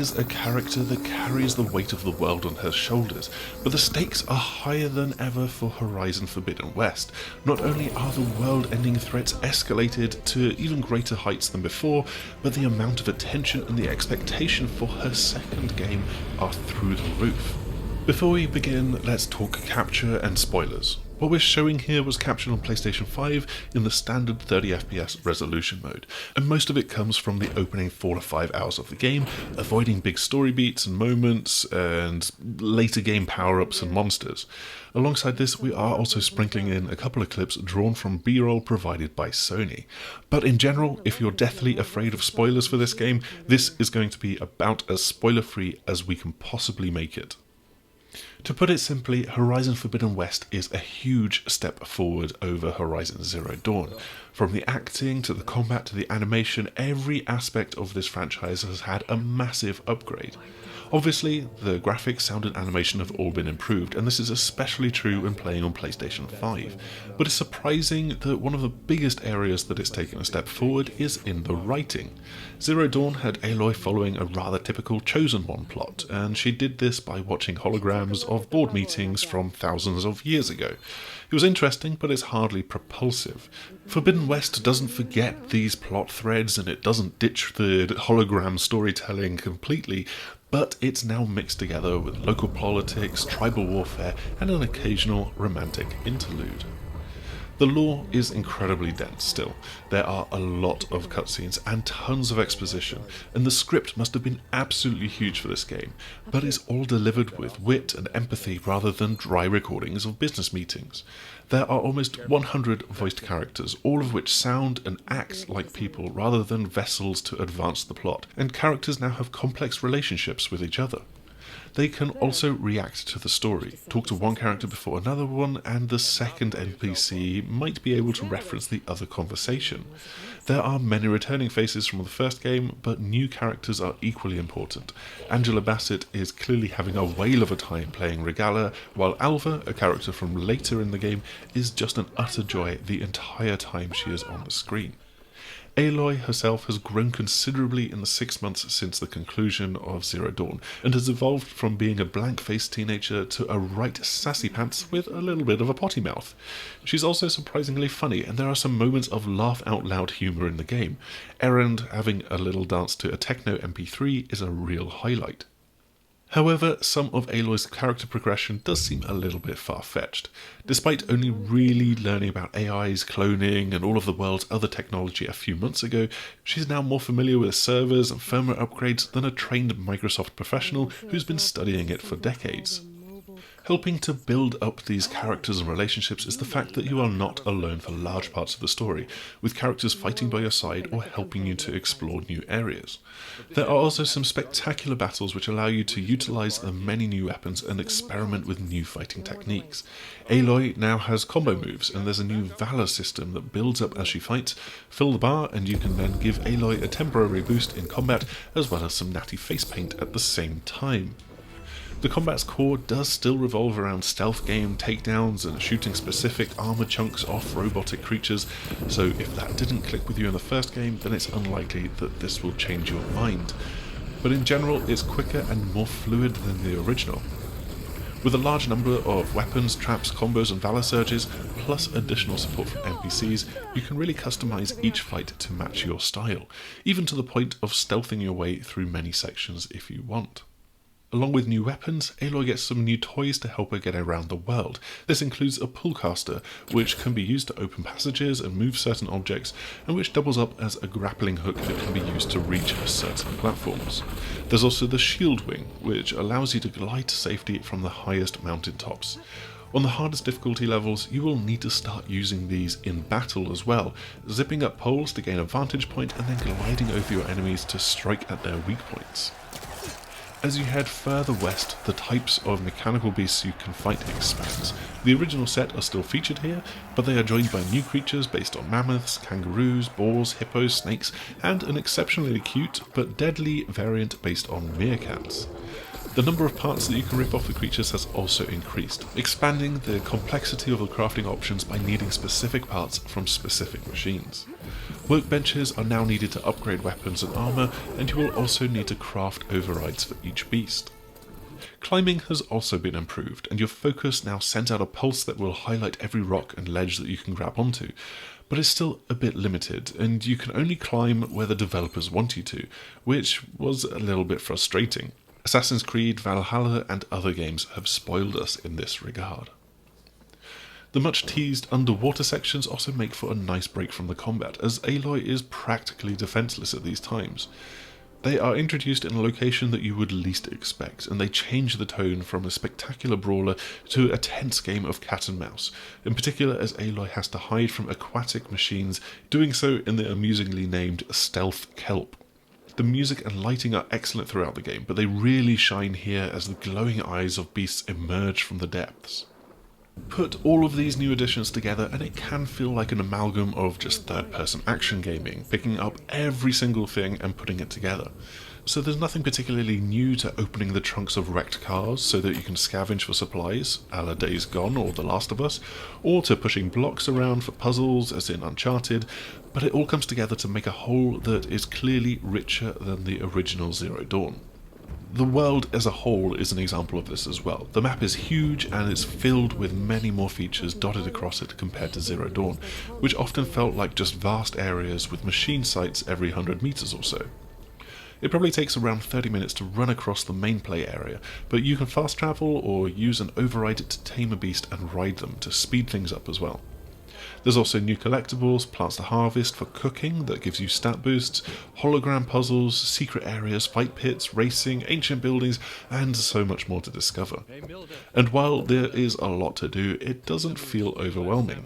is a character that carries the weight of the world on her shoulders, but the stakes are higher than ever for Horizon Forbidden West. Not only are the world-ending threats escalated to even greater heights than before, but the amount of attention and the expectation for her second game are through the roof. Before we begin, let's talk capture and spoilers. What we're showing here was captured on PlayStation 5 in the standard 30fps resolution mode, and most of it comes from the opening 4 to 5 hours of the game, avoiding big story beats and moments and later game power-ups and monsters. Alongside this, we are also sprinkling in a couple of clips drawn from B-roll provided by Sony. But in general, if you're deathly afraid of spoilers for this game, this is going to be about as spoiler-free as we can possibly make it. To put it simply, Horizon Forbidden West is a huge step forward over Horizon Zero Dawn. From the acting to the combat to the animation, every aspect of this franchise has had a massive upgrade. Obviously, the graphics, sound and animation have all been improved, and this is especially true when playing on PlayStation 5. But it's surprising that one of the biggest areas that it's taken a step forward is in the writing. Zero Dawn had Aloy following a rather typical Chosen One plot, and she did this by watching holograms of board meetings from thousands of years ago. It was interesting, but it's hardly propulsive. Forbidden West doesn't forget these plot threads, and it doesn't ditch the hologram storytelling completely, but it's now mixed together with local politics, tribal warfare, and an occasional romantic interlude. The lore is incredibly dense still. There are a lot of cutscenes and tons of exposition, and the script must have been absolutely huge for this game, but it's all delivered with wit and empathy rather than dry recordings of business meetings. There are almost 100 voiced characters, all of which sound and act like people rather than vessels to advance the plot, and characters now have complex relationships with each other. They can also react to the story, talk to one character before another one, and the second NPC might be able to reference the other conversation. There are many returning faces from the first game, but new characters are equally important. Angela Bassett is clearly having a whale of a time playing Regala, while Alva, a character from later in the game, is just an utter joy the entire time she is on the screen. Aloy herself has grown considerably in the 6 months since the conclusion of Zero Dawn, and has evolved from being a blank-faced teenager to a right sassy pants with a little bit of a potty mouth. She's also surprisingly funny, and there are some moments of laugh-out-loud humour in the game. Erend having a little dance to a techno MP3 is a real highlight. However, some of Aloy's character progression does seem a little bit far-fetched. Despite only really learning about AIs, cloning, and all of the world's other technology a few months ago, she's now more familiar with servers and firmware upgrades than a trained Microsoft professional who's been studying it for decades. Helping to build up these characters and relationships is the fact that you are not alone for large parts of the story, with characters fighting by your side or helping you to explore new areas. There are also some spectacular battles which allow you to utilise the many new weapons and experiment with new fighting techniques. Aloy now has combo moves, and there's a new Valor system that builds up as she fights. Fill the bar and you can then give Aloy a temporary boost in combat, as well as some natty face paint at the same time. The combat's core does still revolve around stealth game, takedowns, and shooting specific armor chunks off robotic creatures, so if that didn't click with you in the first game, then it's unlikely that this will change your mind. But in general, it's quicker and more fluid than the original. With a large number of weapons, traps, combos, and valor surges, plus additional support from NPCs, you can really customize each fight to match your style, even to the point of stealthing your way through many sections if you want. Along with new weapons, Aloy gets some new toys to help her get around the world. This includes a pullcaster, which can be used to open passages and move certain objects, and which doubles up as a grappling hook that can be used to reach certain platforms. There's also the shield wing, which allows you to glide to safety from the highest mountaintops. On the hardest difficulty levels, you will need to start using these in battle as well, zipping up poles to gain a vantage point and then gliding over your enemies to strike at their weak points. As you head further west, the types of mechanical beasts you can fight expands. The original set are still featured here, but they are joined by new creatures based on mammoths, kangaroos, boars, hippos, snakes, and an exceptionally cute but deadly variant based on meerkats. The number of parts that you can rip off the creatures has also increased, expanding the complexity of the crafting options by needing specific parts from specific machines. Workbenches are now needed to upgrade weapons and armor, and you will also need to craft overrides for each beast. Climbing has also been improved, and your focus now sends out a pulse that will highlight every rock and ledge that you can grab onto, but it's still a bit limited, and you can only climb where the developers want you to, which was a little bit frustrating. Assassin's Creed, Valhalla, and other games have spoiled us in this regard. The much teased underwater sections also make for a nice break from the combat, as Aloy is practically defenseless at these times. They are introduced in a location that you would least expect, and they change the tone from a spectacular brawler to a tense game of cat and mouse, in particular as Aloy has to hide from aquatic machines, doing so in the amusingly named Stealth Kelp. The music and lighting are excellent throughout the game, but they really shine here as the glowing eyes of beasts emerge from the depths. Put all of these new additions together and it can feel like an amalgam of just third-person action gaming, picking up every single thing and putting it together. So there's nothing particularly new to opening the trunks of wrecked cars so that you can scavenge for supplies, a la Days Gone or The Last of Us, or to pushing blocks around for puzzles as in Uncharted, but it all comes together to make a whole that is clearly richer than the original Zero Dawn. The world as a whole is an example of this as well. The map is huge and it's filled with many more features dotted across it compared to Zero Dawn, which often felt like just vast areas with machine sites every 100 meters or so. It probably takes around 30 minutes to run across the main play area, but you can fast travel or use an override to tame a beast and ride them to speed things up as well. There's also new collectibles, plants to harvest for cooking that gives you stat boosts, hologram puzzles, secret areas, fight pits, racing, ancient buildings, and so much more to discover. And while there is a lot to do, it doesn't feel overwhelming.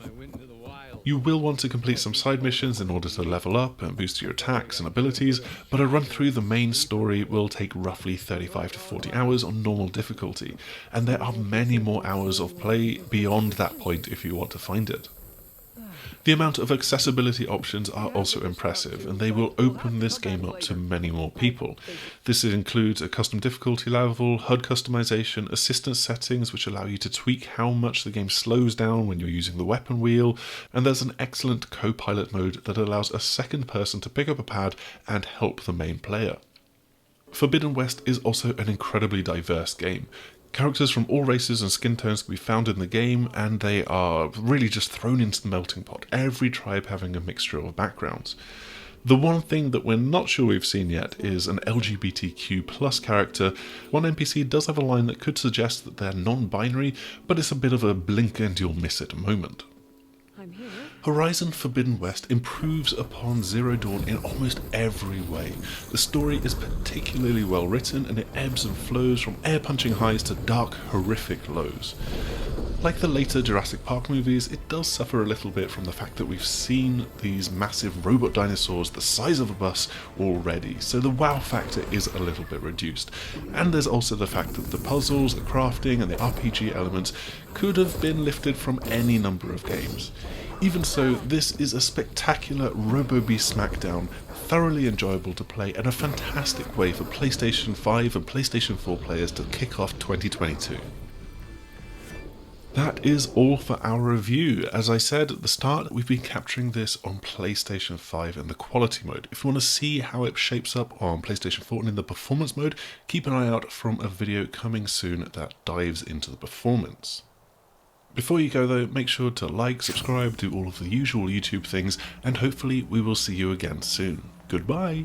You will want to complete some side missions in order to level up and boost your attacks and abilities, but a run through the main story will take roughly 35 to 40 hours on normal difficulty, and there are many more hours of play beyond that point if you want to find it. The amount of accessibility options are also impressive, and they will open this game up to many more people. This includes a custom difficulty level, HUD customization, assistance settings which allow you to tweak how much the game slows down when you're using the weapon wheel, and there's an excellent co-pilot mode that allows a second person to pick up a pad and help the main player. Forbidden West is also an incredibly diverse game. Characters from all races and skin tones can be found in the game, and they are really just thrown into the melting pot, every tribe having a mixture of backgrounds. The one thing that we're not sure we've seen yet is an LGBTQ+ character. One NPC does have a line that could suggest that they're non-binary, but it's a bit of a blink and you'll miss it moment. Horizon Forbidden West improves upon Zero Dawn in almost every way. The story is particularly well written and it ebbs and flows from air-punching highs to dark, horrific lows. Like the later Jurassic Park movies, it does suffer a little bit from the fact that we've seen these massive robot dinosaurs the size of a bus already, so the wow factor is a little bit reduced. And there's also the fact that the puzzles, the crafting and the RPG elements could have been lifted from any number of games. Even so, this is a spectacular Robo-Beast smackdown, thoroughly enjoyable to play and a fantastic way for PlayStation 5 and PlayStation 4 players to kick off 2022. That is all for our review. As I said at the start, we've been capturing this on PlayStation 5 in the quality mode. If you want to see how it shapes up on PlayStation 4 and in the performance mode, keep an eye out from a video coming soon that dives into the performance. Before you go though, make sure to like, subscribe, do all of the usual YouTube things, and hopefully we will see you again soon. Goodbye!